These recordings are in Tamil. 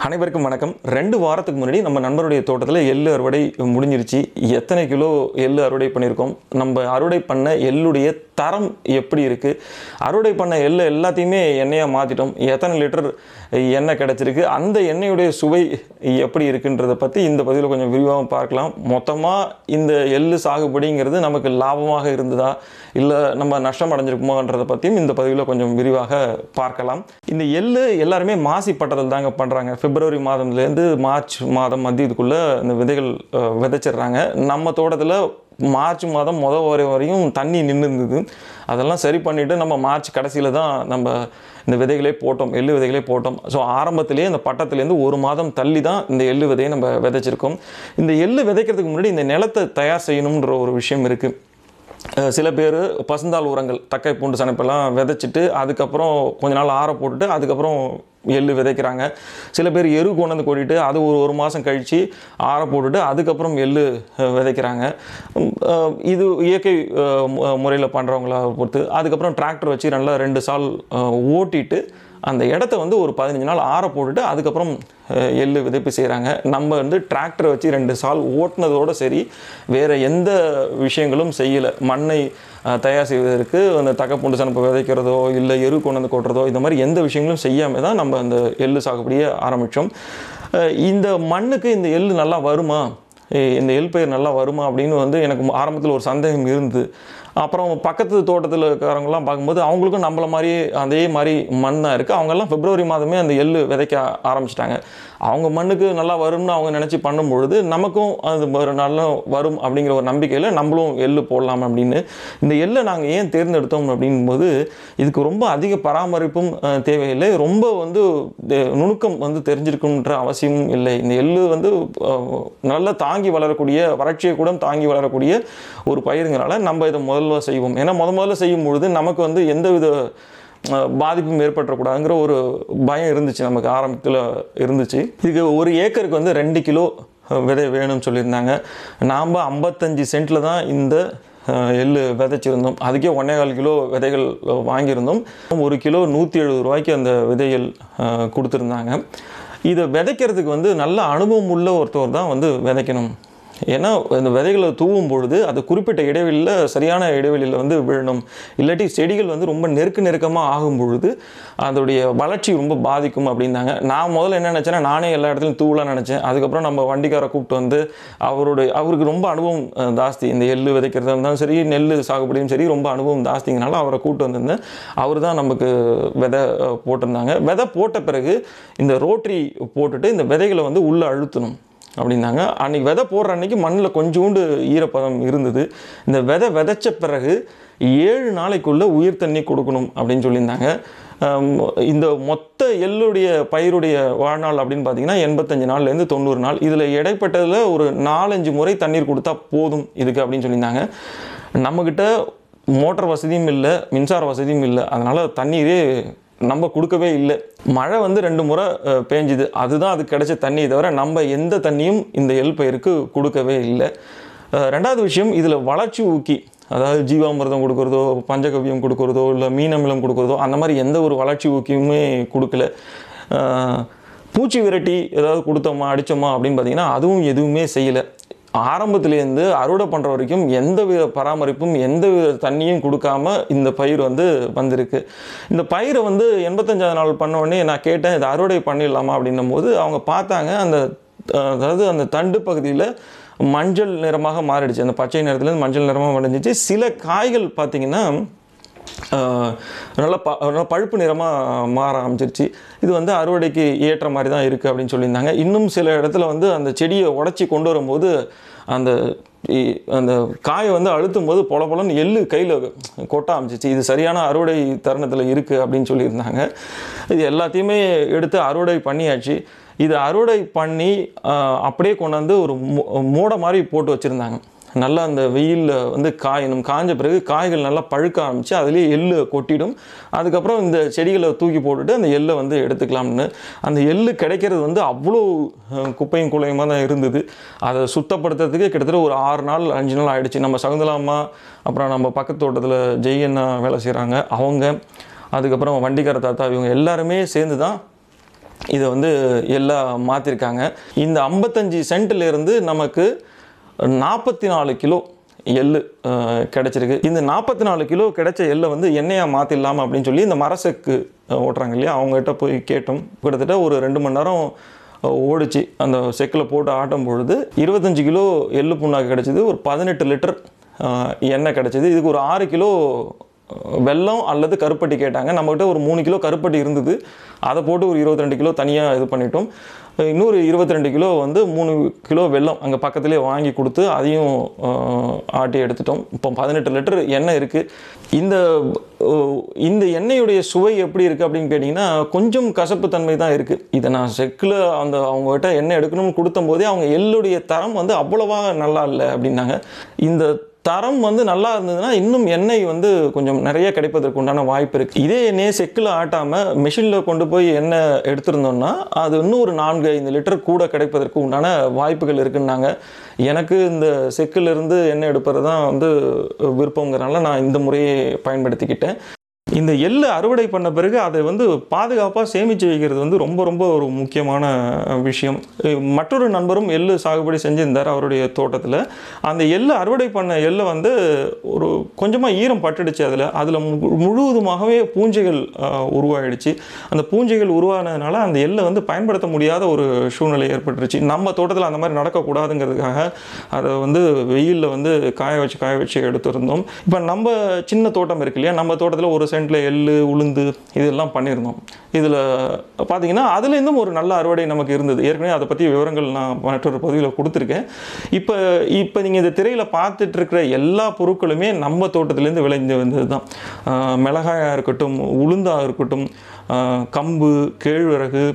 அனைவருக்கும் வணக்கம். 2 வாரத்துக்கு முன்னாடி நம்ம நண்பருடைய தோட்டத்தில் எள்ளு அறுவடை முடிஞ்சிருச்சு. எத்தனை கிலோ எள்ளு அறுவடை பண்ணியிருக்கோம், நம்ம அறுவடை பண்ண எள்ளுடைய தரம் எப்படி இருக்குது, அறுவடை பண்ண எள்ளு எல்லாத்தையுமே எண்ணெயாக மாற்றிட்டோம், எத்தனை லிட்டர் எண்ணெய் கிடச்சிருக்கு, அந்த எண்ணெயுடைய சுவை எப்படி இருக்குன்றதை பற்றி இந்த பதிவில் கொஞ்சம் விரிவாக பார்க்கலாம். மொத்தமாக இந்த எள்ளு சாகுபடிங்கிறது நமக்கு லாபமாக இருந்ததா இல்லை நம்ம நஷ்டம் அடைஞ்சிருக்குமோன்றதை பற்றியும் இந்த பதிவில் கொஞ்சம் விரிவாக பார்க்கலாம். இந்த எள்ளு எல்லாருமே மாசி பட்டத்தில் தாங்க பண்ணுறாங்க. பிப்ரவரி மாதம்லேருந்து மார்ச் மாதம் மத்தியத்துக்குள்ளே இந்த விதைகள் விதைச்சிடுறாங்க. நம்ம தோட்டத்தில் மார்ச் மாதம் வரையும் தண்ணி நின்று இருந்தது. அதெல்லாம் சரி பண்ணிவிட்டு நம்ம மார்ச் கடைசியில் தான் நம்ம இந்த விதைகளே போட்டோம், எள்ளு விதைகளே போட்டோம். ஸோ ஆரம்பத்திலே இந்த பட்டத்துலேருந்து 1 மாதம் தள்ளி தான் இந்த எள்ளு விதையை நம்ம விதைச்சிருக்கோம். இந்த எள்ளு விதைக்கிறதுக்கு முன்னாடி இந்த நிலத்தை தயார் செய்யணுன்ற ஒரு விஷயம் இருக்குது. சில பேர் பசுந்தாள் உரங்கள், தக்கை பூண்டு சனைப்பெல்லாம் விதைச்சிட்டு அதுக்கப்புறம் கொஞ்ச நாள் ஆற போட்டுட்டு அதுக்கப்புறம் எள்ளு விதைக்கிறாங்க. சில பேர் எரு கொண்டு வந்து கொட்டிட்டு அது ஒரு மாதம் கழித்து ஆற போட்டுட்டு அதுக்கப்புறம் எள்ளு விதைக்கிறாங்க. இது இயற்கை முறையில் பண்ணுறவங்கள பொறுத்து. அதுக்கப்புறம் டிராக்டர் வச்சு நல்லா 2 சால் ஓட்டிட்டு அந்த இடத்த வந்து ஒரு 15 நாள் ஆற போட்டுட்டு அதுக்கப்புறம் எள்ளு விதைப்பு செய்கிறாங்க. நம்ம வந்து டிராக்டரை வச்சு 2 சால் ஓட்டினதோடு சரி, வேறு எந்த விஷயங்களும் செய்யலை. மண்ணை தயார் செய்வதற்கு அந்த தக்கப்பூண்டு சனப்பை விதைக்கிறதோ இல்லை எரு கொண்டு வந்து கொட்டுறதோ இந்த மாதிரி எந்த விஷயங்களும் செய்யாமல் தான் நம்ம அந்த எள்ளு சாகுபடியை ஆரம்பித்தோம். இந்த மண்ணுக்கு இந்த எள்ளு நல்லா வருமா, இந்த எள் பயிர் நல்லா வருமா அப்படின்னு வந்து எனக்கு ஆரம்பத்தில் ஒரு சந்தேகம் இருந்தது. அப்புறம் பக்கத்து தோட்டத்தில் இருக்கிறவங்களாம் பார்க்கும்போது அவங்களுக்கும் நம்மள மாதிரி அதே மாதிரி மண் தான் இருக்குது. அவங்கெல்லாம் பிப்ரவரி மாதமே அந்த எள்ளு விதைக்க ஆரம்பிச்சிட்டாங்க. அவங்க மண்ணுக்கு நல்லா வரும்னு அவங்க நினச்சி பண்ணும்பொழுது நமக்கும் அது நல்லா வரும் அப்படிங்கிற ஒரு நம்பிக்கையில் நம்மளும் எள்ளு போடலாம் அப்படின்னு. இந்த எள்ளை நாங்கள் ஏன் தேர்ந்தெடுத்தோம் அப்படிங்கும்போது இதுக்கு ரொம்ப அதிக பராமரிப்பும் தேவையில்லை, ரொம்ப வந்து நுணுக்கம் வந்து தெரிஞ்சிருக்குன்ற அவசியமும் இல்லை. இந்த எள்ளு வந்து நல்லா தாங்கி வளரக்கூடிய, வறட்சியை கூட தாங்கி வளரக்கூடிய ஒரு பயிருங்கிறனால நம்ம இதை முதல்ல செய்வோம். ஏன்னா முதல்ல செய்யும் பொழுது நமக்கு வந்து எந்தவித பாதிப்பும் ஏற்பட்டக்கூடாதுங்கிற ஒரு பயம் இருந்துச்சு, நமக்கு ஆரம்பத்தில் இருந்துச்சு. இதுக்கு 1 ஏக்கருக்கு வந்து 2 கிலோ விதை வேணும்னு சொல்லியிருந்தாங்க. நாம் 55 சென்ட்டில் தான் இந்த எள்ளு விதைச்சிருந்தோம். அதுக்கே 1.25 கிலோ விதைகள் வாங்கியிருந்தோம். 1 கிலோ 170 ரூபாய்க்கு அந்த விதைகள் கொடுத்துருந்தாங்க. இதை விதைக்கிறதுக்கு வந்து நல்ல அனுபவம் உள்ள ஒருத்தர் தான் வந்து விதைக்கணும். ஏன்னா இந்த விதைகளை தூவும் பொழுது அது குறிப்பிட்ட இடைவெளியில், சரியான இடைவெளியில் வந்து விழணும். இல்லாட்டி செடிகள் வந்து ரொம்ப நெருக்கமாக ஆகும் பொழுது அதோடைய வளர்ச்சி ரொம்ப பாதிக்கும் அப்படின்னாங்க. நான் முதல்ல என்ன நினச்சேன்னா, நானே எல்லா இடத்துலையும் தூவலாம் நினச்சேன். அதுக்கப்புறம் நம்ம வண்டிக்காரை கூப்பிட்டு வந்து அவருக்கு ரொம்ப அனுபவம் ஜாஸ்தி, இந்த எள்ளு விதைக்கிறதா இருந்தாலும் சரி, நெல் சாகுபடியும் சரி, ரொம்ப அனுபவம் ஜாஸ்திங்கனால அவரை கூப்பிட்டு வந்திருந்தேன். அவர் தான் நமக்கு விதை போட்டிருந்தாங்க. விதை போட்ட பிறகு இந்த ரோட்டரி போட்டுட்டு இந்த விதைகளை வந்து உள்ளே அழுத்தணும் அப்படின்னாங்க. அன்றைக்கி விதை போடுற அன்றைக்கி மண்ணில் கொஞ்சோண்டு ஈரப்பதம் இருந்தது. இந்த விதைச்ச பிறகு 7 நாளைக்குள்ளே உயிர் தண்ணி கொடுக்கணும் அப்படின்னு சொல்லியிருந்தாங்க. இந்த மொத்த எள்ளுடைய பயிருடைய வாழ்நாள் அப்படின்னு பார்த்தீங்கன்னா 85 நாள்லேருந்து 90 நாள். இதில் இடைப்பட்டதில் ஒரு 4-5 முறை தண்ணீர் கொடுத்தா போதும் இதுக்கு அப்படின்னு சொல்லியிருந்தாங்க. நம்மக்கிட்ட மோட்டர் வசதியும் இல்லை, மின்சார வசதியும் இல்லை, அதனால் தண்ணீரே நம்ம கொடுக்கவே இல்லை. மழை வந்து 2 முறை பேஞ்சுது, அதுதான் அது கிடைச்ச தண்ணி தவிர நம்ம எந்த தண்ணியும் இந்த எள் பயிருக்கு கொடுக்கவே இல்லை. 2வது விஷயம், இதில் வளர்ச்சி ஊக்கி, அதாவது ஜீவாமிர்தம் கொடுக்குறதோ, பஞ்சகவ்யம் கொடுக்குறதோ, இல்லை மீன் அமிலம் கொடுக்குறதோ, அந்த மாதிரி எந்த ஒரு வளர்ச்சி ஊக்கியுமே கொடுக்கல. பூச்சி விரட்டி ஏதாவது கொடுத்தோமா அடித்தோமா அப்படின்னு பார்த்தீங்கன்னா அதுவும் எதுவுமே செய்யலை. ஆரம்பத்துலேருந்து அறுவடை பண்ணுற வரைக்கும் எந்த வித பராமரிப்பும் எந்த வித தண்ணியும் கொடுக்காம இந்த பயிர் வந்து வந்திருக்கு. இந்த பயிரை வந்து 85வது நாள் பண்ண உடனே நான் கேட்டேன், இதை அறுவடை பண்ணிடலாமா அப்படின்னும் போது அவங்க பார்த்தாங்க, அதாவது அந்த தண்டு பகுதியில் மஞ்சள் நிறமாக மாறிடுச்சு. அந்த பச்சை நிறத்துலேருந்து மஞ்சள் நிறமாக மாறிடுச்சு. சில காய்கள் பார்த்திங்கன்னா நல்லா பழுப்பு நிறமாக மாற ஆரம்பிச்சிருச்சு. இது வந்து அறுவடைக்கு ஏற்ற மாதிரி தான் இருக்குது அப்படின்னு சொல்லியிருந்தாங்க. இன்னும் சில இடத்துல வந்து அந்த செடியை உடச்சி கொண்டு வரும்போது அந்த காயை வந்து அழுத்தும் போது பொலன்னு எள்ளு கையில் கொட்ட ஆரம்பிச்சிச்சு. இது சரியான அறுவடை தருணத்தில் இருக்குது அப்படின்னு சொல்லியிருந்தாங்க. இது எல்லாத்தையுமே எடுத்து அறுவடை பண்ணியாச்சு. இது அறுவடை பண்ணி அப்படியே கொண்டாந்து ஒரு மூடை மாதிரி போட்டு வச்சுருந்தாங்க. நல்லா அந்த வெயிலில் வந்து காயணும். காய்ஞ்ச பிறகு காய்கள் நல்லா பழுக்க ஆரம்பித்து அதுலேயே எள்ளு கொட்டிடும். அதுக்கப்புறம் இந்த செடிகளை தூக்கி போட்டுட்டு அந்த எள்ளை வந்து எடுத்துக்கலாம்னு. அந்த எள்ளு கிடைக்கிறது வந்து அவ்வளோ குப்பையும் குலையுமாக தான் இருந்தது. அதை சுத்தப்படுத்துறதுக்கு கிட்டத்தட்ட ஒரு 6 நாள் 5 நாள் ஆகிடுச்சு. நம்ம சகுந்தலாமா, அப்புறம் நம்ம பக்கத்து தோட்டத்தில் ஜெய்யண்ணா வேலை செய்கிறாங்க அவங்க, அதுக்கப்புறம் வண்டிக்கார தாத்தா, இவங்க எல்லாருமே சேர்ந்து தான் இதை வந்து எல்லாம் மாற்றிருக்காங்க. இந்த 55 சென்ட்லேருந்து நமக்கு 44 கிலோ எள்ளு கிடச்சிருக்கு. இந்த 44 கிலோ கிடைச்ச எள்ளை வந்து எண்ணெயாக மாற்றிடலாமா அப்படின்னு சொல்லி இந்த மரசெக்கு ஓட்டுறாங்க இல்லையா, அவங்ககிட்ட போய் கேட்டோம். கிட்டத்தட்ட ஒரு 2 மணி நேரம் ஓடிச்சு. அந்த செக்கில் போட்டு ஆட்டும் பொழுது 25 கிலோ எள்ளு புண்ணாக்கு கிடச்சிது, ஒரு 18 லிட்டர் எண்ணெய் கிடச்சிது. இதுக்கு ஒரு 6 கிலோ வெல்லம் அல்லது கருப்பட்டி கேட்டாங்க. நம்மகிட்ட ஒரு 3 கிலோ கருப்பட்டி இருந்தது, அதை போட்டு ஒரு 22 கிலோ தனியாக இது பண்ணிட்டோம். இன்னொரு 22 கிலோ வந்து 3 கிலோ வெல்லம் அங்கே பக்கத்துலேயே வாங்கி கொடுத்து அதையும் ஆட்டி எடுத்துட்டோம். இப்போ 18 லிட்டர் எண்ணெய் இருக்குது. இந்த எண்ணெயுடைய சுவை எப்படி இருக்குது அப்படின்னு கேட்டிங்கன்னா கொஞ்சம் கசப்பு தன்மை தான் இருக்குது. இதை நான் செக்கில் அவங்ககிட்ட எண்ணெய் எடுக்கணும்னு கொடுத்த போதே அவங்க எள்ளுடைய தரம் வந்து அவ்வளவா நல்லா இல்லை அப்படின்னாங்க. இந்த தரம் வந்து நல்லா இருந்ததுன்னா இன்னும் எண்ணெய் வந்து கொஞ்சம் நிறைய கிடைப்பதற்கு உண்டான வாய்ப்பு இருக்குது. இதே எண்ணெயை செக்கில் ஆட்டாமல் மிஷினில் கொண்டு போய் எண்ணெய் எடுத்திருந்தோம்னா அது இன்னும் ஒரு 4-5 லிட்டர் கூட கிடைப்பதற்கு உண்டான வாய்ப்புகள் இருக்குன்னாங்க. எனக்கு இந்த செக்கிலிருந்து எண்ணெய் எடுப்பது தான் வந்து விருப்பங்கிறனால நான் இந்த முறையை பயன்படுத்திக்கிட்டேன். இந்த எள்ளு அறுவடை பண்ண பிறகு அதை வந்து பாதுகாப்பாக சேமித்து வைக்கிறது வந்து ரொம்ப ரொம்ப ஒரு முக்கியமான விஷயம். மற்றொரு நண்பரும் எள்ளு சாகுபடி செஞ்சிருந்தார் அவருடைய தோட்டத்தில். அந்த எள்ளு அறுவடை பண்ண எள்ளை வந்து ஒரு கொஞ்சமாக ஈரம் பட்டுடுச்சு. அதில் முழுவதுமாகவே பூஞ்சைகள் உருவாயிடுச்சு. அந்த பூஞ்சைகள் உருவானதுனால அந்த எள்ளை வந்து பயன்படுத்த முடியாத ஒரு சூழ்நிலை ஏற்பட்டுருச்சு. நம்ம தோட்டத்தில் அந்த மாதிரி நடக்கக்கூடாதுங்கிறதுக்காக அதை வந்து வெயிலில் வந்து காய வச்சு எடுத்திருந்தோம். இப்போ நம்ம சின்ன தோட்டம் இருக்கு இல்லையா, நம்ம தோட்டத்தில் ஒரு சென்டில் எள்ளு உளுந்து இதெல்லாம் பண்ணியிருந்தோம். இதில் பார்த்தீங்கன்னா அதுலேருந்தும் ஒரு நல்ல அறுவடை நமக்கு இருந்தது. ஏற்கனவே அதை பற்றி விவரங்கள் நான் மற்றொரு பதிவில் கொடுத்துருக்கேன். இப்போ நீங்கள் இந்த திரையில் பார்த்துட்டு இருக்கிற எல்லா பொருட்களுமே நம்ம தோட்டத்திலேருந்து விளைஞ்சு வந்தது தான். மிளகாயாக இருக்கட்டும், உளுந்தாக இருக்கட்டும், கம்பு, கேழ்வரகு,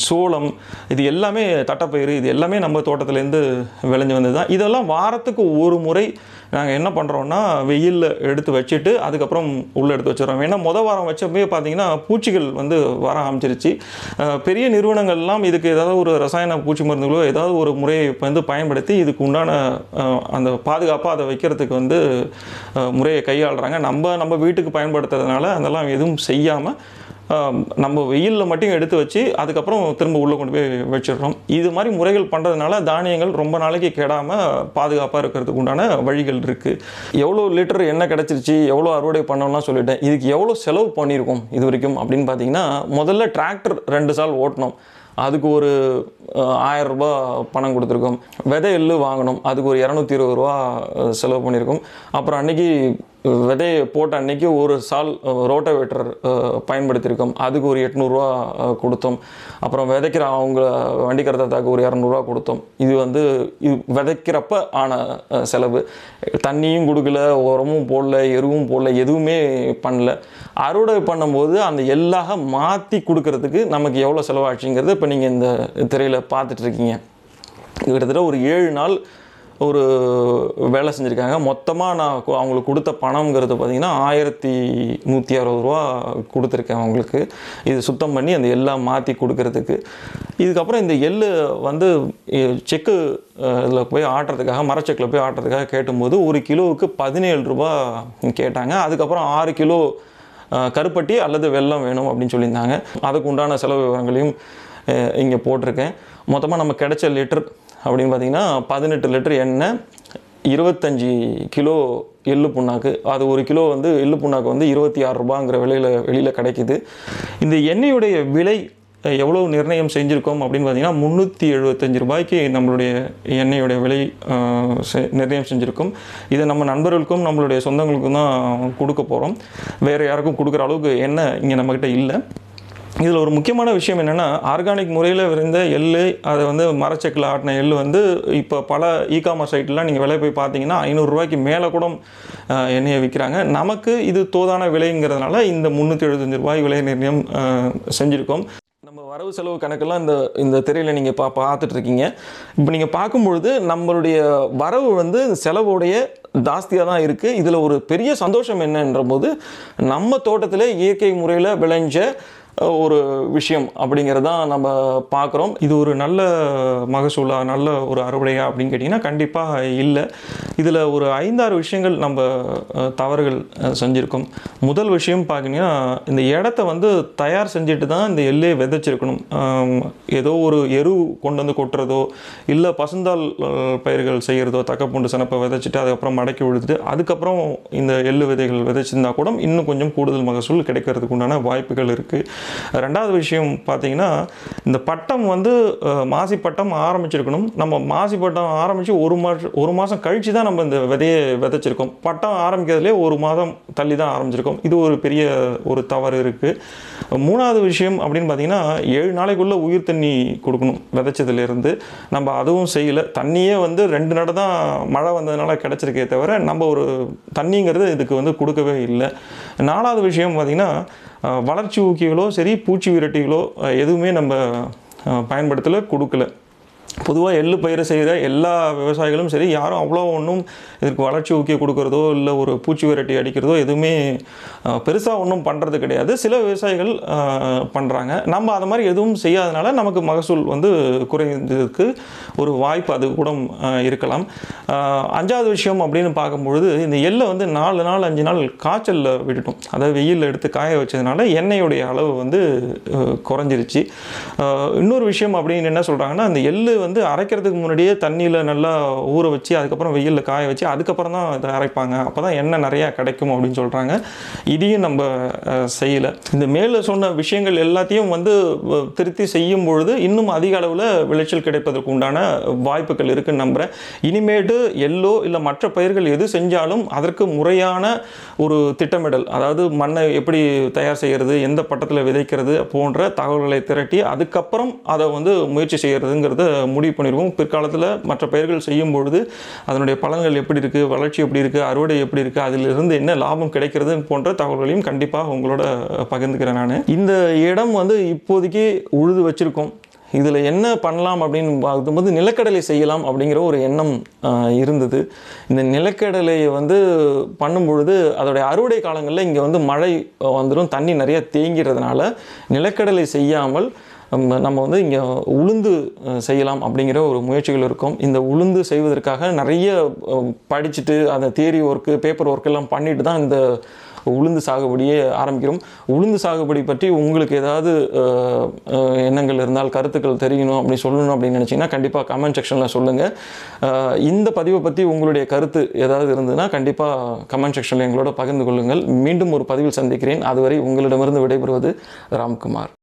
சோளம், இது எல்லாமே தட்டைப்பயிறு, இது எல்லாமே நம்ம தோட்டத்திலேருந்து விளைஞ்சு வந்தது தான். இதெல்லாம் வாரத்துக்கு ஒரு முறை நாங்கள் என்ன பண்ணுறோன்னா வெயிலில் எடுத்து வச்சுட்டு அதுக்கப்புறம் உள்ளே எடுத்து வச்சிடறோம். ஏன்னா வாரம் வச்சப்போ பார்த்தீங்கன்னா பூச்சிகள் வந்து வர ஆரம்பிச்சிருச்சு. பெரிய நிறுவனங்கள்லாம் இதுக்கு ஏதாவது ஒரு ரசாயன பூச்சி மருந்துகளோ ஏதாவது ஒரு முறையை வந்து பயன்படுத்தி இதுக்கு உண்டான அந்த பாதுகாப்பாக அதை வைக்கிறதுக்கு வந்து முறையை கையாளுறாங்க. நம்ம வீட்டுக்கு பயன்படுத்துறதுனால அதெல்லாம் எதுவும் செய்யாமல் நம்ம வெயிலில் மட்டும் எடுத்து வச்சு அதுக்கப்புறம் திரும்ப உள்ளே கொண்டு போய் வச்சிடுறோம். இது மாதிரி முறைகள் பண்ணுறதுனால தானியங்கள் ரொம்ப நாளைக்கு கெடாமல் பாதுகாப்பாக இருக்கிறதுக்கு உண்டான வழிகள் இருக்குது. எவ்வளோ லிட்டர் எண்ணெய் கிடச்சிருச்சு, எவ்வளோ அறுவடை பண்ணோம்லாம் சொல்லிட்டேன். இதுக்கு எவ்வளோ செலவு பண்ணியிருக்கோம் இது வரைக்கும் அப்படின்னு பார்த்தீங்கன்னா, முதல்ல டிராக்டர் 2 சால் ஓட்டணும், அதுக்கு ஒரு 1000 ரூபா பணம் கொடுத்துருக்கோம். விதை எள்ளு வாங்கணும், அதுக்கு ஒரு 220 ரூபா செலவு பண்ணியிருக்கோம். அப்புறம் அன்றைக்கி விதையை போட்ட அன்றைக்கி ஒரு சால் ரோட்டோவேட்டர் பயன்படுத்தியிருக்கோம், அதுக்கு ஒரு 800 ரூபா கொடுத்தோம். அப்புறம் விதைக்கிற அவங்க வண்டிக்கரத்தாக்கு ஒரு 200 ரூபா கொடுத்தோம். இது வந்து விதைக்கிறப்ப ஆன செலவு. தண்ணியும் கொடுக்கல, உரமும் போடல, எருவும் போடல, எதுவுமே பண்ணல. அறுவடை பண்ணும்போது அந்த எல்லாக மாற்றி கொடுக்கறதுக்கு நமக்கு எவ்வளோ செலவாச்சுங்கிறது இப்போ நீங்கள் இந்த திரையில் பார்த்துட்ருக்கீங்க. கிட்டத்தட்ட ஒரு 7 நாள் ஒரு வேலை செஞ்சுருக்காங்க. மொத்தமாக நான் அவங்களுக்கு கொடுத்த பணங்கிறது பார்த்திங்கன்னா 1160 ரூபா கொடுத்துருக்கேன் அவங்களுக்கு. இது சுத்தம் பண்ணி அந்த எல்லாம் மாற்றி கொடுக்கறதுக்கு. இதுக்கப்புறம் இந்த எள்ளு வந்து செக்கு இதில் போய் ஆட்டுறதுக்காக, மரச்செக்கில் போய் ஆட்டுறதுக்காக கேட்டும்போது ஒரு கிலோவுக்கு 17 ரூபா கேட்டாங்க. அதுக்கப்புறம் 6 கிலோ கருப்பட்டி அல்லது வெல்லம் வேணும் அப்படின்னு சொல்லியிருந்தாங்க. அதுக்கு உண்டான செலவு விவரங்களையும் இங்கே போட்டிருக்கேன். மொத்தமாக நம்ம கிடைச்ச லிட்டர் அப்படின்னு பார்த்திங்கன்னா 18 லிட்டர் எண்ணெய், 25 கிலோ எள்ளு புண்ணாக்கு. அது ஒரு கிலோ வந்து எள்ளு புண்ணாக்கு வந்து 26 ரூபாங்கிற வெளியில் கிடைக்கிது. இந்த எண்ணெயுடைய விலை எவ்வளோ நிர்ணயம் செஞ்சுருக்கோம் அப்படின்னு பார்த்திங்கன்னா 375 ரூபாய்க்கு நம்மளுடைய எண்ணெயுடைய விலை நிர்ணயம் செஞ்சுருக்கோம். இதை நம்ம நண்பர்களுக்கும் நம்மளுடைய சொந்தங்களுக்கும் தான் கொடுக்க போகிறோம். வேறு யாருக்கும் கொடுக்குற அளவுக்கு எண்ணெய் இங்கே நம்மக்கிட்ட இல்லை. இதில் ஒரு முக்கியமான விஷயம் என்னென்னா, ஆர்கானிக் முறையில் விரைந்த எள்ளு, அதை வந்து மரச்செக்கில் ஆட்டின எள்ளு வந்து இப்போ பல இ-காமர்ஸ் சைட்லாம் நீங்கள் விலை போய் பார்த்தீங்கன்னா 500 ரூபாய்க்கு மேலே கூட எண்ணெயை விற்கிறாங்க. நமக்கு இது தோதான விலைங்கிறதுனால இந்த 375 ரூபாய் விலை நிர்ணயம் செஞ்சுருக்கோம். நம்ம வரவு செலவு கணக்கெல்லாம் இந்த திரையில் நீங்கள் பார்த்துட்ருக்கீங்க. இப்போ நீங்கள் பார்க்கும்பொழுது நம்மளுடைய வரவு வந்து செலவுடைய ஜாஸ்தியாக தான் இருக்குது. இதில் ஒரு பெரிய சந்தோஷம் என்னன்ற போது, நம்ம தோட்டத்தில் இயற்கை முறையில் விளைஞ்ச ஒரு விஷயம் அப்படிங்கிறது தான் நம்ம பார்க்குறோம். இது ஒரு நல்ல மகசூலா, நல்ல ஒரு அறுவடையா அப்படின்னு கேட்டிங்கன்னா கண்டிப்பாக இல்லை. இதில் ஒரு 5-6 விஷயங்கள் நம்ம தவறுகள் செஞ்சுருக்கோம். முதல் விஷயம் பார்த்தீங்கன்னா, இந்த இடத்த வந்து தயார் செஞ்சுட்டு தான் இந்த எல்லையை விதைச்சிருக்கணும். ஏதோ ஒரு எரு கொண்டு வந்து கொட்டுறதோ, இல்லை பசுந்தாள் பயிர்கள் செய்கிறதோ, தக்கப்பூண்டு சினப்பை விதைச்சிட்டு அதுக்கப்புறம் மடக்கி விழுத்துட்டு அதுக்கப்புறம் இந்த எள்ளு விதைகள் விதைச்சிருந்தா கூட இன்னும் கொஞ்சம் கூடுதல் மகசூல் கிடைக்கிறதுக்கு உண்டான வாய்ப்புகள் இருக்குது. ரெண்டாவது விஷயம் பார்த்தீங்கன்னா, இந்த பட்டம் வந்து மாசி பட்டம் ஆரம்பிச்சிருக்கணும். நம்ம மாசி பட்டம் ஆரம்பித்து ஒரு மாதம் கழித்து தான் நம்ம இந்த விதையை விதைச்சிருக்கோம். பட்டம் ஆரம்பிக்கிறதுலே ஒரு மாதம் தள்ளி தான் ஆரம்பிச்சிருக்கோம். இது ஒரு பெரிய ஒரு தவறு இருக்குது. மூணாவது விஷயம் அப்படின்னு பார்த்தீங்கன்னா, 7 நாளைக்குள்ளே உயிர் தண்ணி கொடுக்கணும் விதைச்சதுலேருந்து. நம்ம அதுவும் செய்யலை. தண்ணியே வந்து 2 நட தான் மழை வந்ததுனால கிடச்சிருக்கே தவிர நம்ம ஒரு தண்ணிங்கிறது இதுக்கு வந்து கொடுக்கவே இல்லை. 4வது விஷயம் பார்த்திங்கன்னா, வளர்ச்சி ஊக்கிகளோ சரி, பூச்சி விரட்டிகளோ எதுவுமே நம்ம பயன்படுத்தலை, கொடுக்கல. பொதுவாக எள்ளு பயிரை செய்கிற எல்லா விவசாயிகளும் சரி, யாரும் அவ்வளோ ஒன்றும் இதற்கு வளர்ச்சி ஊக்கிய கொடுக்குறதோ இல்லை ஒரு பூச்சி விரட்டி அடிக்கிறதோ எதுவுமே பெருசாக ஒன்றும் பண்ணுறது கிடையாது. சில விவசாயிகள் பண்ணுறாங்க. நம்ம அது மாதிரி எதுவும் செய்யாதனால நமக்கு மகசூல் வந்து குறைந்ததுக்கு ஒரு வாய்ப்பு அது கூட இருக்கலாம். 5வது விஷயம் அப்படின்னு பார்க்கும்பொழுது, இந்த எள்ளை வந்து 4 நாள் 5 நாள் காய்ச்சலில் விட்டுட்டோம். அதாவது வெயிலில் எடுத்து காய வச்சதுனால எண்ணெயுடைய அளவு வந்து குறைஞ்சிருச்சு. இன்னொரு விஷயம் அப்படின்னு என்ன சொல்கிறாங்கன்னா, அந்த எள்ளு வந்து அரைக்கிறதுக்கு முன்னாடியே தண்ணியில் நல்லா ஊற வச்சு அதுக்கப்புறம் வெயிலில் காய வச்சு அதுக்கப்புறம் தான் இதை அரைப்பாங்க, அப்போ தான் எண்ணெய் நிறையா கிடைக்கும் அப்படின்னு சொல்கிறாங்க. இதையும் நம்ம செய்யலை. இந்த மேலே சொன்ன விஷயங்கள் எல்லாத்தையும் வந்து திருத்தி செய்யும் பொழுது இன்னும் அதிக அளவில் விளைச்சல் கிடைப்பதற்கு உண்டான வாய்ப்புகள் இருக்குன்னு நம்புகிறேன். இனிமேட்டு எள்ளோ இல்லை மற்ற பயிர்கள் எது செஞ்சாலும் அதற்கு முறையான ஒரு திட்டமிடல், அதாவது மண்ணை எப்படி தயார் செய்கிறது, எந்த பட்டத்தில் விதைக்கிறது போன்ற தகவல்களை திரட்டி அதுக்கப்புறம் அதை வந்து முயற்சி செய்கிறதுங்கிறத முடிவு பண்ணிடுவோம். பிற்காலத்தில் மற்ற பயிர்கள் செய்யும் பொழுது அதனுடைய பலன்கள் எப்படி இருக்குது, வளர்ச்சி எப்படி இருக்குது, அறுவடை எப்படி இருக்குது, அதிலிருந்து என்ன லாபம் கிடைக்கிறது போன்ற தகவல்களையும் கண்டிப்பாக உங்களோட பகிர்ந்துக்கிறேன். நான் இந்த இடம் வந்து இப்போதைக்கு உழுது வச்சுருக்கோம். இதில் என்ன பண்ணலாம் அப்படின்னு பார்க்கும்போது நிலக்கடலை செய்யலாம் அப்படிங்கிற ஒரு எண்ணம் இருந்தது. இந்த நிலக்கடலையை வந்து பண்ணும்பொழுது அதோடைய அறுவடை காலங்களில் இங்கே வந்து மழை வந்துடும், தண்ணி நிறைய தேங்கிறதுனால நிலக்கடலை செய்யாமல் நம்ம வந்து இங்கே உளுந்து செய்யலாம் அப்படிங்கிற ஒரு முயற்சிகள் இருக்கும். இந்த உளுந்து செய்வதற்காக நிறைய படிச்சுட்டு அந்த தியரி ஒர்க்கு, பேப்பர் ஒர்க் எல்லாம் பண்ணிட்டு தான் இந்த உளுந்து சாகுபடியே ஆரம்பிக்கிறோம். உளுந்து சாகுபடி பற்றி உங்களுக்கு ஏதாவது எண்ணங்கள் இருந்தால், கருத்துக்கள் தெரியணும் அப்படி சொல்லணும் அப்படின்னு நினச்சிங்கன்னா கண்டிப்பாக கமெண்ட் செக்ஷனில் சொல்லுங்கள். இந்த பதிவை பற்றி உங்களுடைய கருத்து ஏதாவது இருந்ததுன்னா கண்டிப்பாக கமெண்ட் செக்ஷனில் எங்களோட பகிர்ந்து கொள்ளுங்கள். மீண்டும் ஒரு பதிவில் சந்திக்கிறேன். அதுவரை உங்களிடமிருந்து விடைபெறுவது ராம்குமார்.